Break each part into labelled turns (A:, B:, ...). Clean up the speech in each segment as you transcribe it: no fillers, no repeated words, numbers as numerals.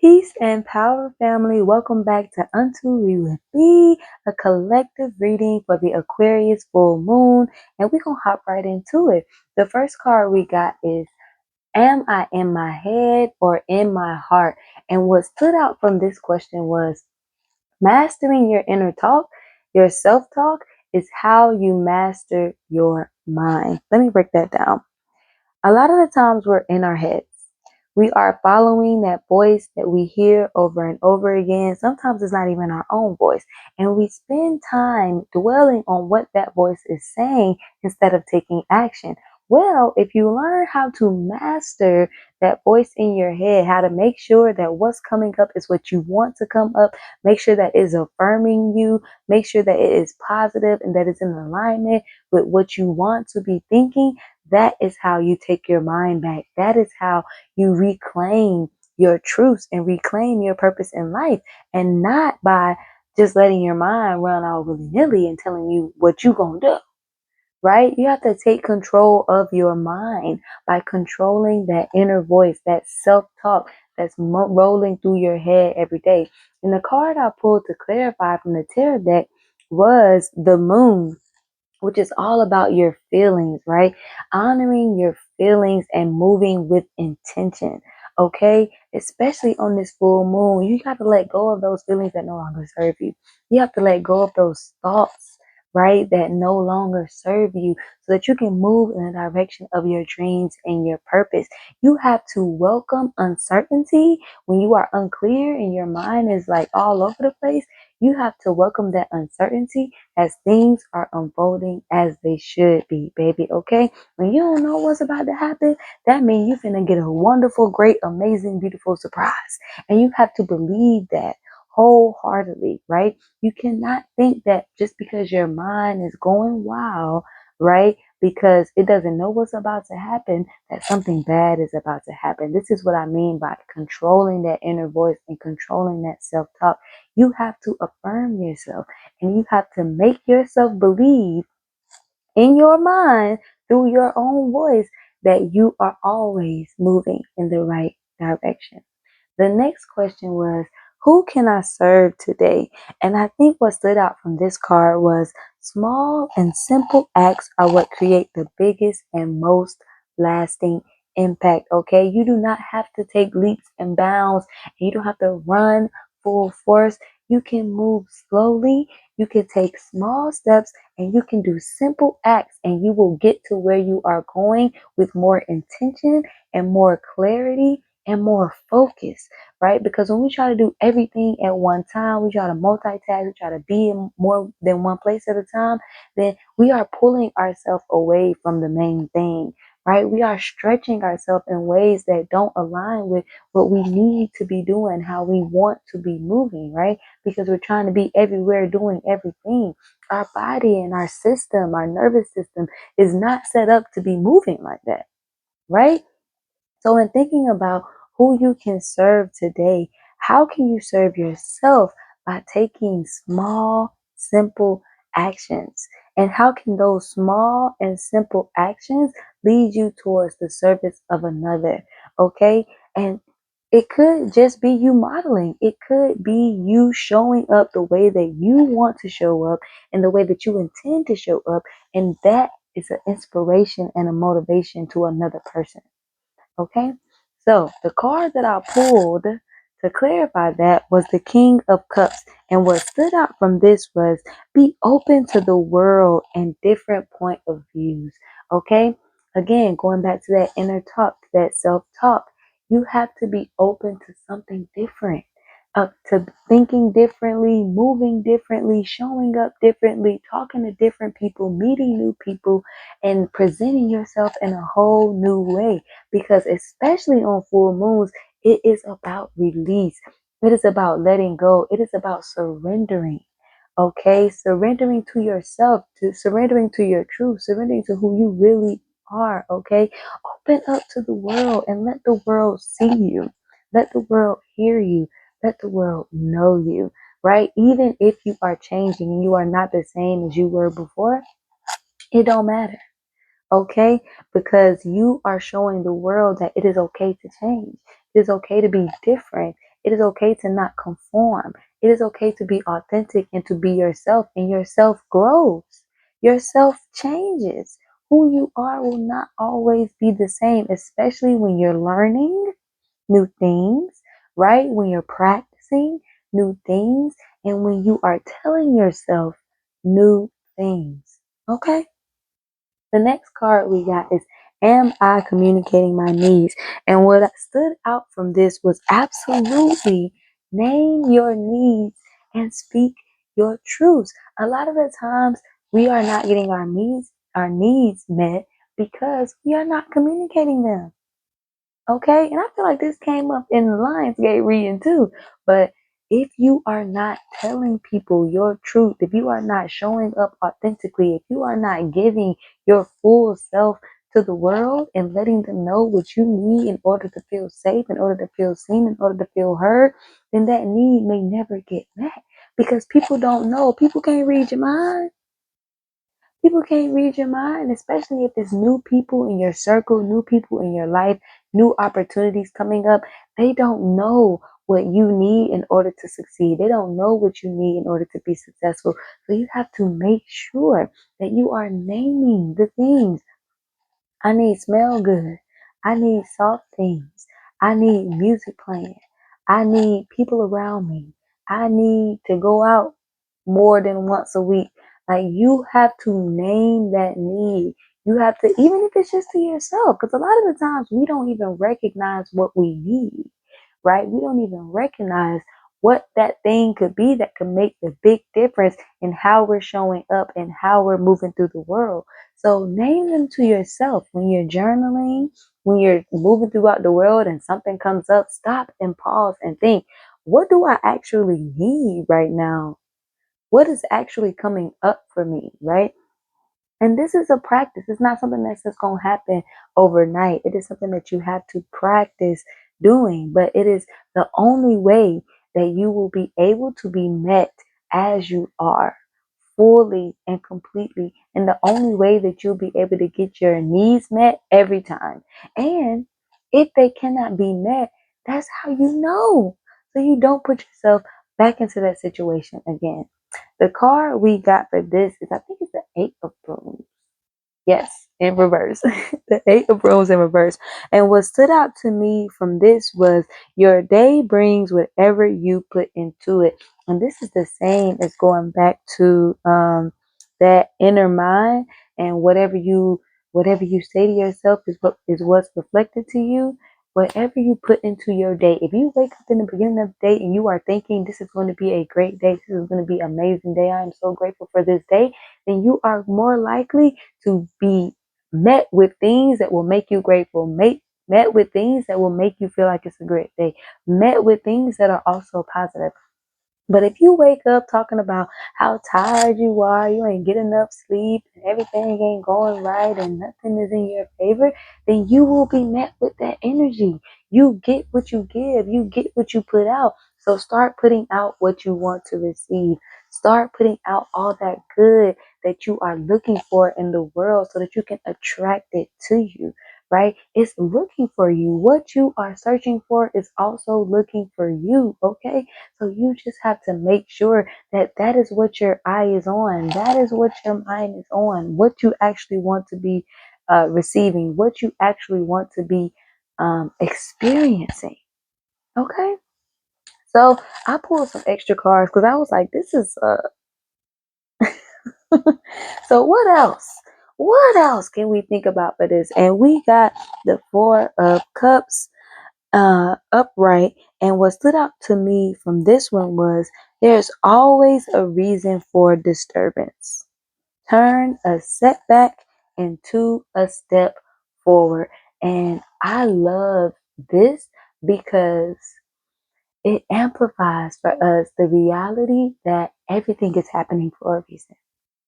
A: Peace and power, family. Welcome back to Unto We With Be, a collective reading for the Aquarius full moon. And we're going to hop right into it. The first card we got is, am I in my head or in my heart? And what stood out from this question was, mastering your inner talk, your self-talk, is how you master your mind. Let me break that down. A lot of the times we're in our heads. We are following that voice that we hear over and over again. Sometimes it's not even our own voice. And we spend time dwelling on what that voice is saying instead of taking action. Well, if you learn how to master that voice in your head, how to make sure that what's coming up is what you want to come up, make sure that it is affirming you, make sure that it is positive and that it's in alignment with what you want to be thinking, that is how you take your mind back. That is how you reclaim your truths and reclaim your purpose in life, and not by just letting your mind run all willy-nilly and telling you what you gonna do, right? You have to take control of your mind by controlling that inner voice, that self-talk that's rolling through your head every day. And the card I pulled to clarify from the tarot deck was the moon, which is all about your feelings, right? Honoring your feelings and moving with intention. Okay, especially on this full moon, you got to let go of those feelings that no longer serve you. You have to let go of those thoughts, right, that no longer serve you, so that you can move in the direction of your dreams and your purpose. You have to welcome uncertainty when you are unclear and your mind is like all over the place. You have to welcome that uncertainty as things are unfolding as they should be, baby. Okay, when you don't know what's about to happen, that means you're gonna get a wonderful, great, amazing, beautiful surprise. And you have to believe that wholeheartedly, right? You cannot think that just because your mind is going wild, right, because it doesn't know what's about to happen, that something bad is about to happen. This is what I mean by controlling that inner voice and controlling that self-talk. You have to affirm yourself, and you have to make yourself believe in your mind through your own voice that you are always moving in the right direction. The next question was, who can I serve today? And I think what stood out from this card was, small and simple acts are what create the biggest and most lasting impact. Okay, you do not have to take leaps and bounds, and you don't have to run full force. You can move slowly, you can take small steps, and you can do simple acts, and you will get to where you are going with more intention and more clarity and more focus, right? Because when we try to do everything at one time, we try to multitask, we try to be in more than one place at a time, then we are pulling ourselves away from the main thing, right? We are stretching ourselves in ways that don't align with what we need to be doing, how we want to be moving, right? Because we're trying to be everywhere doing everything. Our body and our system, our nervous system is not set up to be moving like that, right? So in thinking about who you can serve today, how can you serve yourself by taking small, simple actions? And how can those small and simple actions lead you towards the service of another? Okay. And it could just be you modeling. It could be you showing up the way that you want to show up and the way that you intend to show up. And that is an inspiration and a motivation to another person. Okay, so the card that I pulled to clarify that was the King of Cups. And what stood out from this was, be open to the world and different point of views. Okay, again, going back to that inner talk, that self-talk, you have to be open to something different. To thinking differently, moving differently, showing up differently, talking to different people, meeting new people, and presenting yourself in a whole new way. Because especially on full moons, it is about release. It is about letting go. It is about surrendering. Okay, surrendering to yourself, to surrendering to your truth, surrendering to who you really are. Okay, open up to the world and let the world see you. Let the world hear you. Let the world know you. Right? Even if you are changing and you are not the same as you were before, it don't matter. Okay, because you are showing the world that it is okay to change. It is okay to be different. It is okay to not conform. It is okay to be authentic and to be yourself, and yourself grows. Yourself changes. Who you are will not always be the same, especially when you're learning new things, right? When you're practicing new things and when you are telling yourself new things. Okay? The next card we got is, am I communicating my needs? And what stood out from this was absolutely name your needs and speak your truths. A lot of the times we are not getting our needs met because we are not communicating them. Okay, and I feel like this came up in the Lionsgate reading too. But if you are not telling people your truth, if you are not showing up authentically, if you are not giving your full self to the world and letting them know what you need in order to feel safe, in order to feel seen, in order to feel heard, then that need may never get met because people don't know. People can't read your mind. People can't read your mind, especially if it's new people in your circle, new people in your life, new opportunities coming up. They don't know what you need in order to succeed. They don't know what you need in order to be successful. So you have to make sure that you are naming the things. I need smell good. I need soft things. I need music playing. I need people around me. I need to go out more than once a week. Like, you have to name that need. You have to, even if it's just to yourself, because a lot of the times we don't even recognize what we need, right? We don't even recognize what that thing could be that could make the big difference in how we're showing up and how we're moving through the world. So name them to yourself when you're journaling, when you're moving throughout the world and something comes up. Stop and pause and think, what do I actually need right now? What is actually coming up for me, right? And this is a practice. It's not something that's just going to happen overnight. It is something that you have to practice doing, but it is the only way that you will be able to be met as you are, fully and completely. And the only way that you'll be able to get your needs met every time. And if they cannot be met, that's how you know. So you don't put yourself back into that situation again. The card we got for this is, I think it's the Eight of Brooms. Yes, in reverse. The Eight of Brooms in reverse. And what stood out to me from this was, your day brings whatever you put into it. And this is the same as going back to that inner mind, and whatever you say to yourself is what's reflected to you. Whatever you put into your day, if you wake up in the beginning of the day and you are thinking, this is going to be a great day, this is going to be an amazing day, I am so grateful for this day, then you are more likely to be met with things that will make you grateful, met with things that will make you feel like it's a great day, met with things that are also positive. But if you wake up talking about how tired you are, you ain't get enough sleep, and everything ain't going right, and nothing is in your favor, then you will be met with that energy. You get what you give, you get what you put out. So start putting out what you want to receive. Start putting out all that good that you are looking for in the world so that you can attract it to you, right? It's looking for you. What you are searching for is also looking for you, okay? So you just have to make sure that that is what your eye is on. That is what your mind is on. What you actually want to be receiving. What you actually want to be experiencing. Okay. So I pulled some extra cards because I was like, this is. So what else? What else can we think about for this? And we got the Four of Cups upright. And what stood out to me from this one was, there's always a reason for disturbance. Turn a setback into a step forward. And I love this because it amplifies for us the reality that everything is happening for a reason.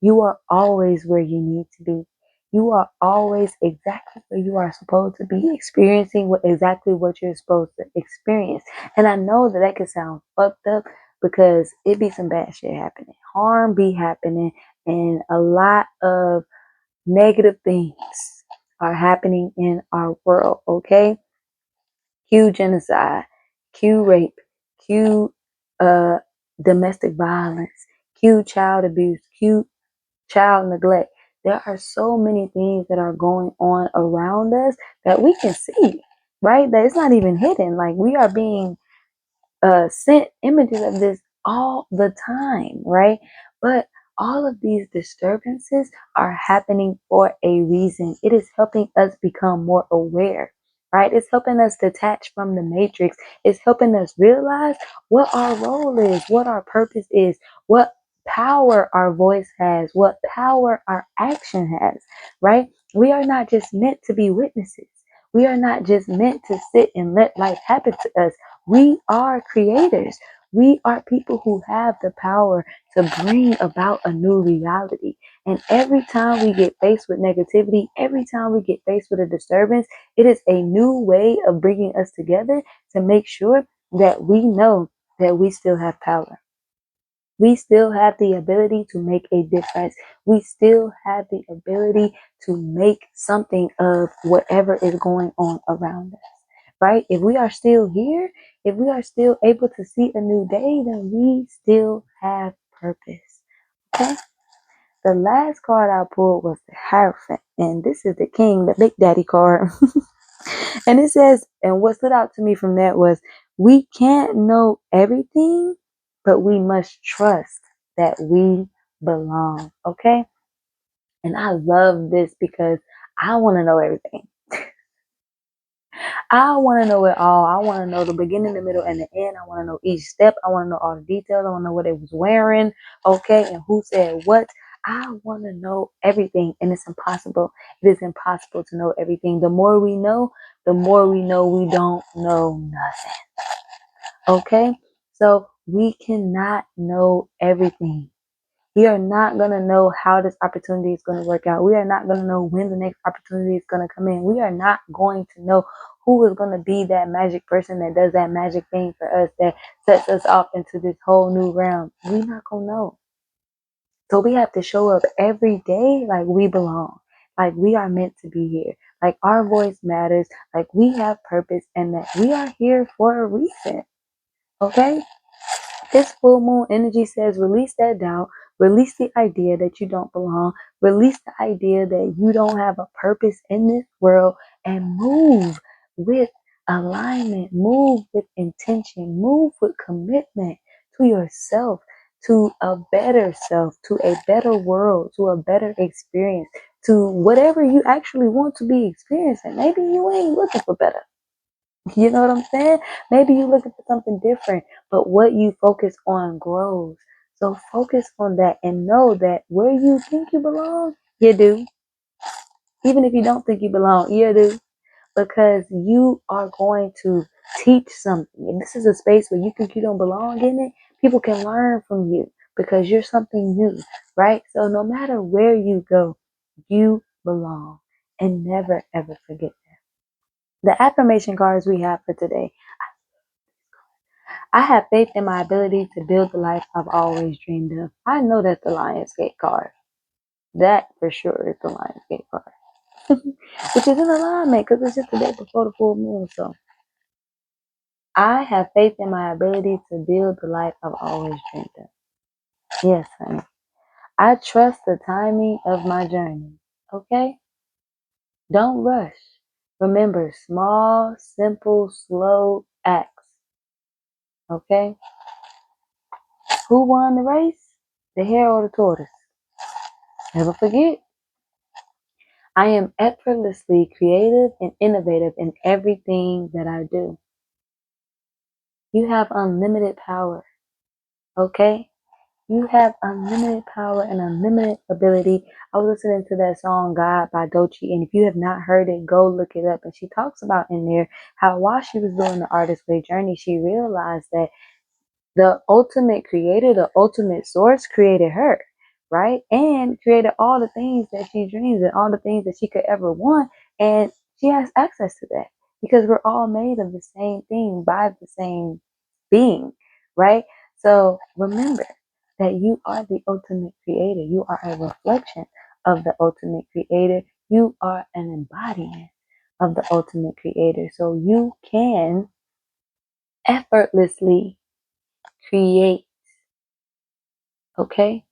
A: You are always where you need to be. You are always exactly where you are supposed to be, experiencing exactly what you're supposed to experience. And I know that could sound fucked up because it be some bad shit happening. Harm be happening, and a lot of negative things are happening in our world, okay? Cue genocide, cue rape, cue domestic violence, cue child abuse, cue child neglect. There are so many things that are going on around us that we can see, right? That it's not even hidden. Like we are being sent images of this all the time, right? But all of these disturbances are happening for a reason. It is helping us become more aware, right? It's helping us detach from the matrix. It's helping us realize what our role is, what our purpose is, what power our voice has, what power our action has, right? We are not just meant to be witnesses. We are not just meant to sit and let life happen to us. We are creators. We are people who have the power to bring about a new reality. And every time we get faced with negativity, every time we get faced with a disturbance, it is a new way of bringing us together to make sure that we know that we still have power. We still have the ability to make a difference. We still have the ability to make something of whatever is going on around us, right? If we are still here, if we are still able to see a new day, then we still have purpose. Okay? The last card I pulled was the Hierophant, and this is the King, the Big Daddy card. And it says, and what stood out to me from that was, we can't know everything, but we must trust that we belong. Okay? And I love this because I want to know everything. I want to know it all. I want to know the beginning, the middle, and the end. I want to know each step. I want to know all the details. I want to know what they was wearing, okay, and who said what. I want to know everything, and it's impossible. It is impossible to know everything. The more we know we don't know nothing, okay? So we cannot know everything. We are not going to know how this opportunity is going to work out. We are not going to know when the next opportunity is going to come in. We are not going to know who is going to be that magic person that does that magic thing for us, that sets us off into this whole new realm. We're not going to know. So we have to show up every day like we belong, like we are meant to be here, like our voice matters, like we have purpose, and that we are here for a reason. Okay? This full moon energy says release that doubt, release the idea that you don't belong, release the idea that you don't have a purpose in this world, and move with alignment, move with intention, move with commitment to yourself, to a better self, to a better world, to a better experience, to whatever you actually want to be experiencing. Maybe you ain't looking for better. You know what I'm saying? Maybe you're looking for something different, but what you focus on grows. So focus on that and know that where you think you belong, you do. Even if you don't think you belong, you do. Because you are going to teach something. And this is a space where you think you don't belong in it, people can learn from you because you're something new, right? So no matter where you go, you belong. And never ever forget that. The affirmation cards we have for today. I have faith in my ability to build the life I've always dreamed of. I know that's the Lionsgate card. That for sure is the Lionsgate card. Which is in alignment because it's just the day before the full moon. So I have faith in my ability to build the life I've always dreamed of. Yes, honey. I trust the timing of my journey. Okay? Don't rush. Remember, small, simple, slow acts. Okay? Who won the race? The hare or the tortoise? Never forget. I am effortlessly creative and innovative in everything that I do. You have unlimited power, okay? You have unlimited power and unlimited ability. I was listening to that song God by Doechii, and if you have not heard it, go look it up. And she talks about in there how while she was doing the Artist Way journey, she realized that the ultimate creator, the ultimate source created her, right? And created all the things that she dreams and all the things that she could ever want. And she has access to that because we're all made of the same thing by the same being, right? So remember that you are the ultimate creator. You are a reflection of the ultimate creator. You are an embodiment of the ultimate creator. So you can effortlessly create, okay?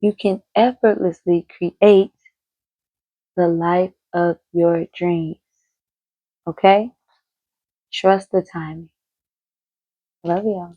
A: You can effortlessly create the life of your dreams, okay? Trust the timing. Love y'all.